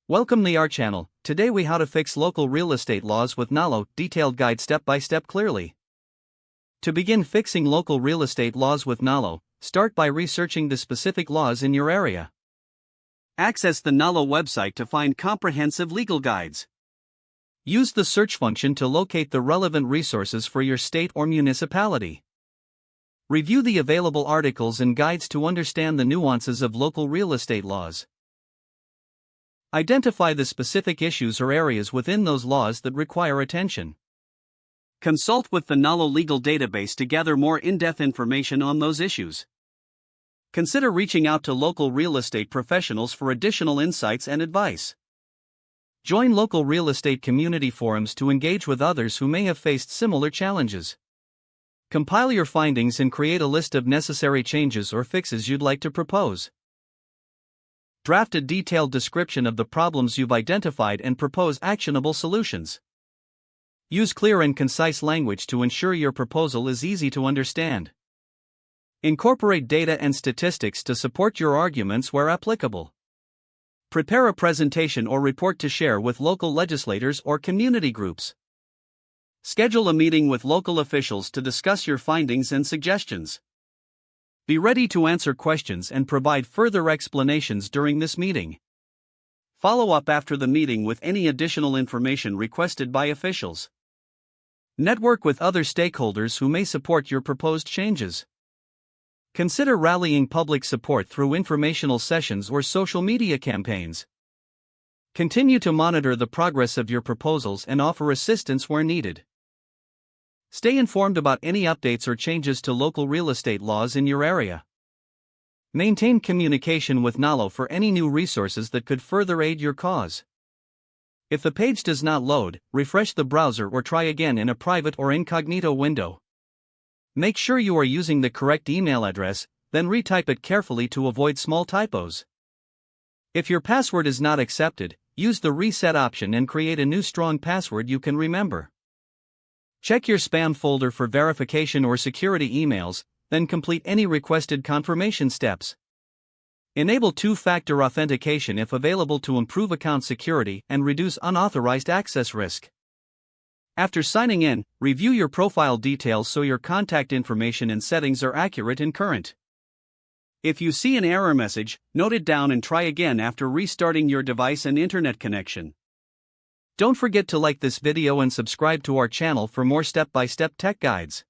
Welcome to our channel. Today we how to fix local real estate laws with Nolo, detailed guide step by step clearly. To begin fixing local real estate laws with Nolo, start by researching the specific laws in your area. Access the Nolo website to find comprehensive legal guides. Use the search function to locate the relevant resources for your state or municipality. Review the available articles and guides to understand the nuances of local real estate laws. Identify the specific issues or areas within those laws that require attention. Consult with the Nolo legal database to gather more in-depth information on those issues. Consider reaching out to local real estate professionals for additional insights and advice. Join local real estate community forums to engage with others who may have faced similar challenges. Compile your findings and create a list of necessary changes or fixes you'd like to propose. Draft a detailed description of the problems you've identified and propose actionable solutions. Use clear and concise language to ensure your proposal is easy to understand. Incorporate data and statistics to support your arguments where applicable. Prepare a presentation or report to share with local legislators or community groups. Schedule a meeting with local officials to discuss your findings and suggestions. Be ready to answer questions and provide further explanations during this meeting. Follow up after the meeting with any additional information requested by officials. Network with other stakeholders who may support your proposed changes. Consider rallying public support through informational sessions or social media campaigns. Continue to monitor the progress of your proposals and offer assistance where needed. Stay informed about any updates or changes to local real estate laws in your area. Maintain communication with Nolo for any new resources that could further aid your cause. If the page does not load, refresh the browser or try again in a private or incognito window. Make sure you are using the correct email address, then retype it carefully to avoid small typos. If your password is not accepted, use the reset option and create a new strong password you can remember. Check your spam folder for verification or security emails, then complete any requested confirmation steps. Enable two-factor authentication if available to improve account security and reduce unauthorized access risk. After signing in, review your profile details so your contact information and settings are accurate and current. If you see an error message, note it down and try again after restarting your device and internet connection. Don't forget to like this video and subscribe to our channel for more step-by-step tech guides.